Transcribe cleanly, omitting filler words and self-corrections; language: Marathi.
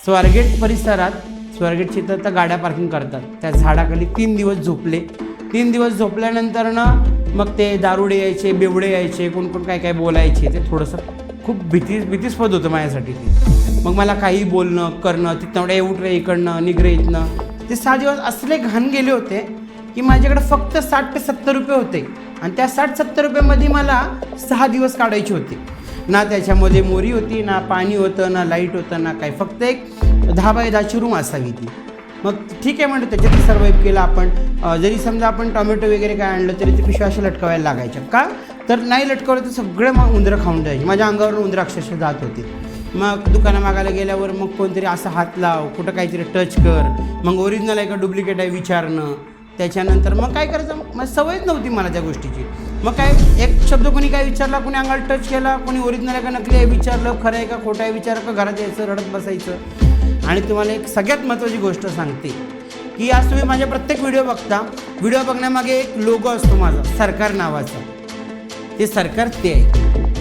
स्वारगेट परिसरात, स्वारगेटची तर गाड्या पार्किंग करतात, त्या झाडाखाली 3 दिवस झोपले. 3 दिवस झोपल्यानंतर ना मग ते दारुडे यायचे, बेवडे यायचे, कोण कोण काय काय बोलायचे. ते थोडंसं खूप भीतीस्पद होतं माझ्यासाठी ते. मग मला काही बोलणं करणं, तिथं उठ रे इकडनं, निघ रे इथनं. ते 6 दिवस असले घाण गेले होते की माझ्याकडे फक्त 60 ते 70 रुपये होते. आणि त्या 60-70 रुपयामध्ये मला 6 दिवस काढायचे होते. ना त्याच्यामध्ये मोरी होती, ना पाणी होतं, ना लाईट होतं, ना काय. फक्त एक 10 बाय 10ची रूम असावी ती. मग ठीक आहे म्हणतो, त्याच्यात सर्वाईव्ह केलं आपण. जरी समजा आपण टोमॅटो वगैरे काय आणलं तरी ते पिशव्या अशा लटकवायला लागायच्या. का तर नाही लटकवलं तर सगळे मग उंदरं खाऊन जायचे. माझ्या अंगावर उंदरं अक्षरशः जात होते. मग दुकाना मागायला गेल्यावर मग कोणतरी असं हात लाव, कुठं काहीतरी टच कर, मग ओरिजिनल आहे का डुप्लिकेट आहे विचारणं. त्याच्यानंतर मग काय करायचं, मग सवयच नव्हती मला त्या गोष्टीची. मग काय एक शब्द कोणी काय विचारला, कोणी अंगाला टच केला, कोणी ओरिजिनल आहे का नकली आहे विचारलं, खरं आहे का खोटं आहे विचारलं का, घरात यायचं रडत बसायचं. आणि तुम्हाला एक सगळ्यात महत्त्वाची गोष्ट सांगते की आज तुम्ही माझ्या प्रत्येक व्हिडिओ बघता, व्हिडिओ बघण्यामागे एक लोगो असतो माझा, सरकार नावाचा. ते सरकार ते आहे.